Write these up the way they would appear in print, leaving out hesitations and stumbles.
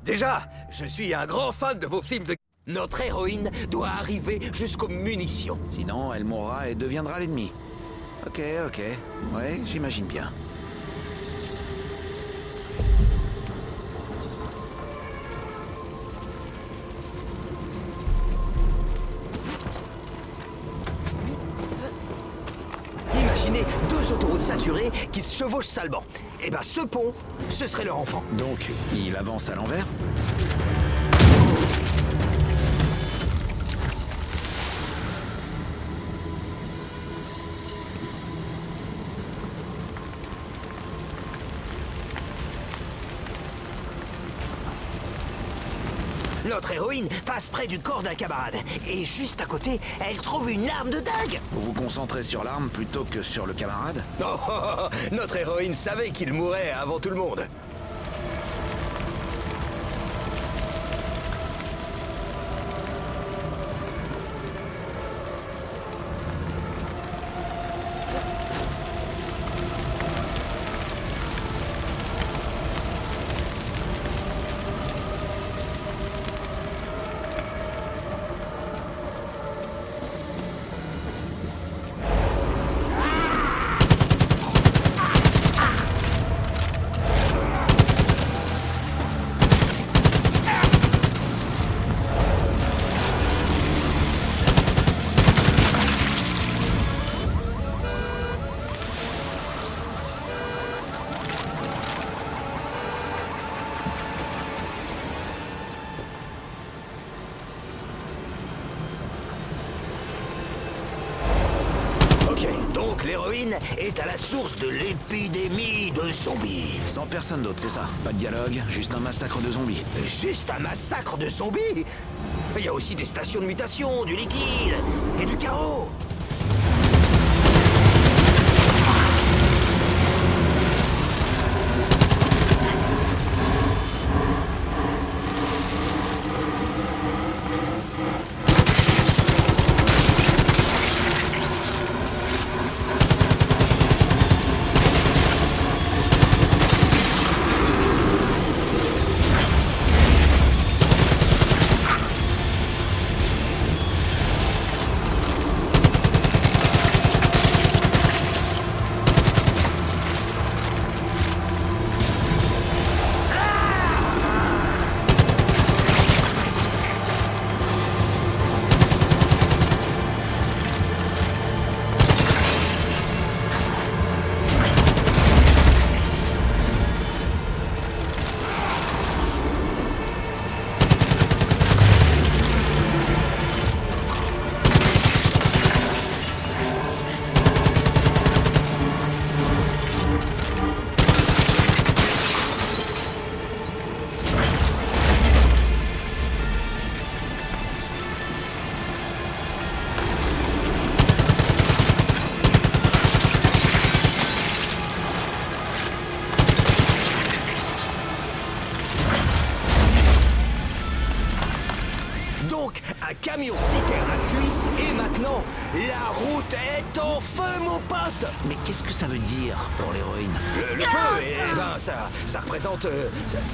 Déjà, je suis un grand fan de vos films de... Notre héroïne doit arriver jusqu'aux munitions. Sinon, elle mourra et deviendra l'ennemi. Ok. Ouais, j'imagine bien. Imaginez deux autoroutes saturées qui se chevauchent salement. Et ben ce pont, ce serait leur enfant. Donc, il avance à l'envers? Notre héroïne passe près du corps d'un camarade. Et juste à côté, elle trouve une arme de dingue. Vous vous concentrez sur l'arme plutôt que sur le camarade? Notre héroïne savait qu'il mourrait avant tout le monde. Donc l'héroïne est à la source de l'épidémie de zombies. Sans personne d'autre, c'est ça? Pas de dialogue, juste un massacre de zombies. Juste un massacre de zombies? Il y a aussi des stations de mutation, du liquide et du chaos. Donc, un camion-citerne a fui, et maintenant, la route est en feu, mon pote! Mais qu'est-ce que ça veut dire pour l'héroïne? Le feu, eh ben, ça représente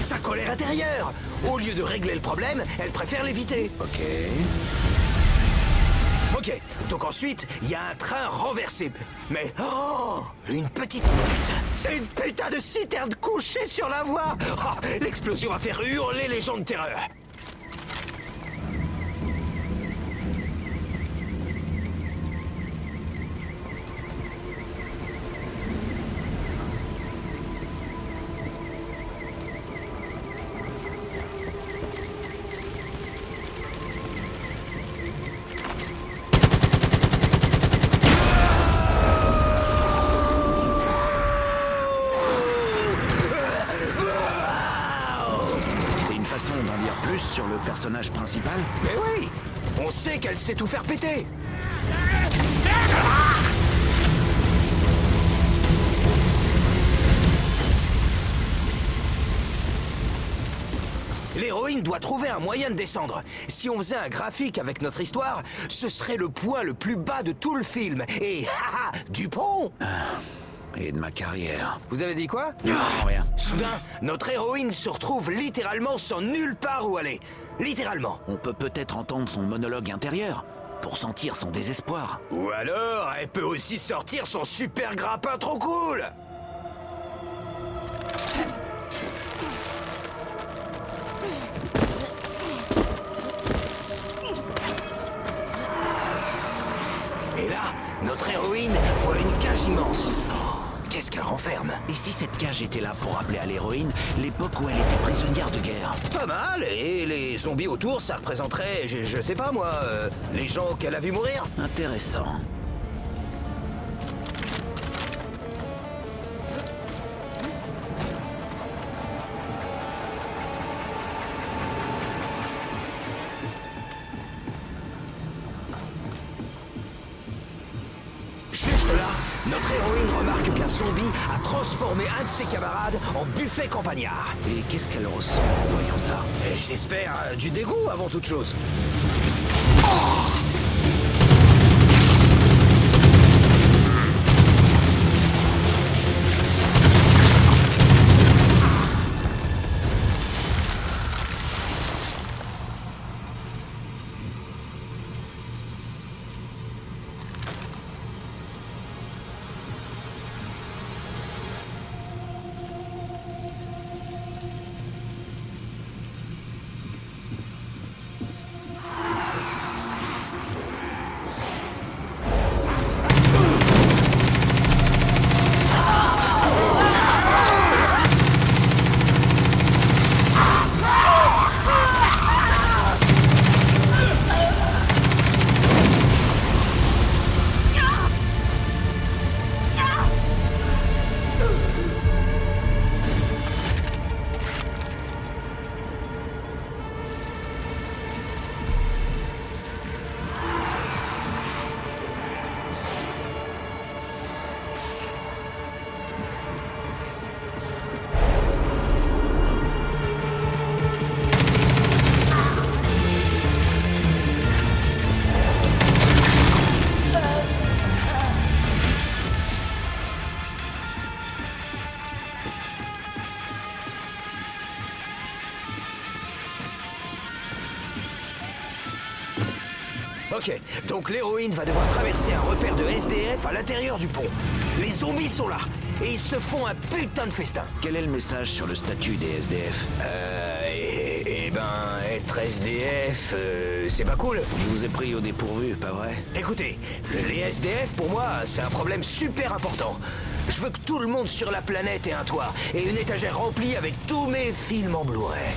sa colère intérieure. Au lieu de régler le problème, elle préfère l'éviter. Ok, donc ensuite, il y a un train renversé. Mais, oh, une petite note. C'est une putain de citerne couchée sur la voie. Oh, l'explosion va faire hurler les gens de terreur. D'en dire plus sur le personnage principal? Mais oui, on sait qu'elle sait tout faire péter. L'héroïne doit trouver un moyen de descendre. Si on faisait un graphique avec notre histoire, ce serait le point le plus bas de tout le film. Et du pont. Et de ma carrière. Vous avez dit quoi? Non, rien. Soudain, notre héroïne se retrouve littéralement sans nulle part où aller. Littéralement. On peut peut-être entendre son monologue intérieur pour sentir son désespoir. Ou alors, elle peut aussi sortir son super grappin trop cool. Et là, notre héroïne voit une cage immense. Oh, qu'est-ce qu'elle renferme? Et si cette cage était là pour rappeler à l'héroïne l'époque où elle était prisonnière de guerre? Pas mal, et les zombies autour, ça représenterait, je sais pas moi, les gens qu'elle a vu mourir. Intéressant. Juste là, notre héroïne remarque qu'un zombie a transformé un de ses camarades en buffet campagnard. Et qu'est-ce qu'elle ressent en voyant ça? Et j'espère du dégoût avant toute chose. Ok, donc l'héroïne va devoir traverser un repère de SDF à l'intérieur du pont. Les zombies sont là, et ils se font un putain de festin. Quel est le message sur le statut des SDF? Être SDF, c'est pas cool. Je vous ai pris au dépourvu, pas vrai? Écoutez, les SDF, pour moi, c'est un problème super important. Je veux que tout le monde sur la planète ait un toit et une étagère remplie avec tous mes films en Blu-ray.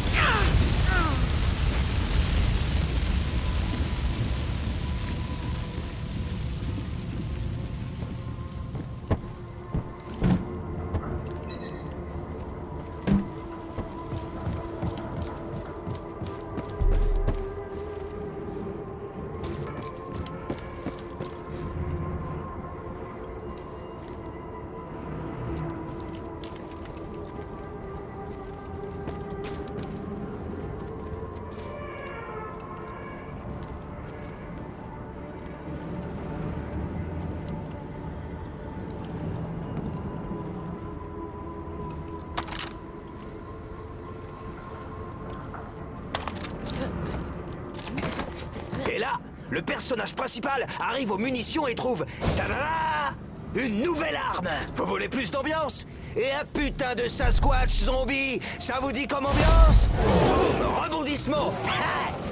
Et là, le personnage principal arrive aux munitions et trouve... Tadada! Une nouvelle arme! Vous voulez plus d'ambiance? Et un putain de Sasquatch zombie! Ça vous dit comme ambiance? Boum! Rebondissement!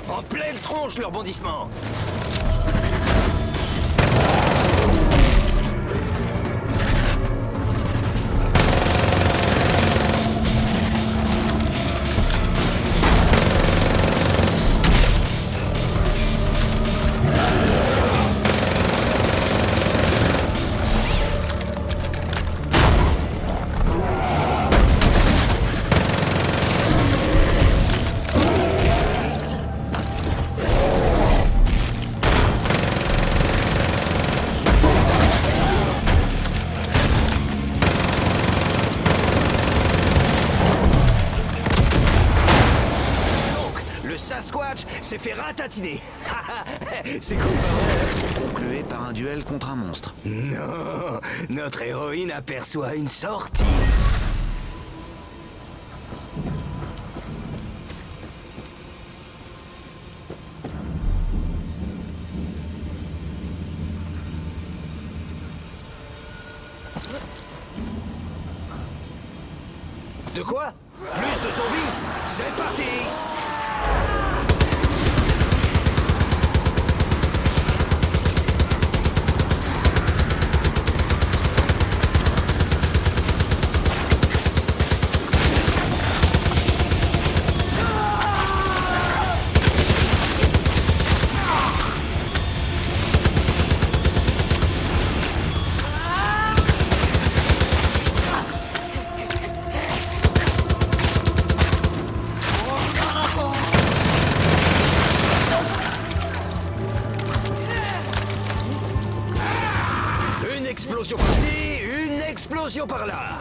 En pleine tronche, le rebondissement! s'est fait ratatiner. C'est cool, pas vrai? Conclué par un duel contre un monstre. Non, notre héroïne aperçoit une sortie. De quoi? Plus de zombies? C'est parti! Une explosion par-ci, une explosion par-là.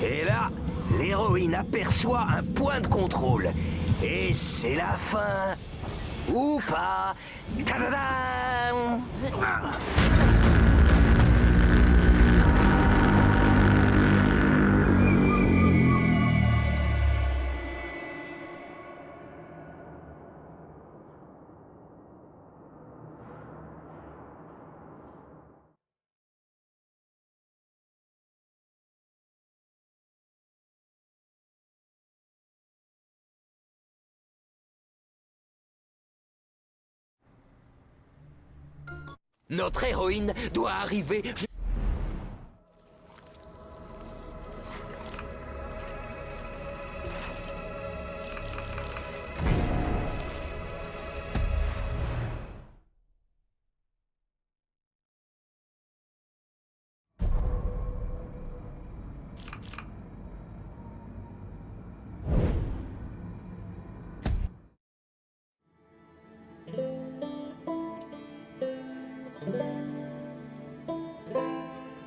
Et là, l'héroïne aperçoit un point de contrôle. Et c'est la fin. Ou pas. Tadadam! Notre héroïne doit arriver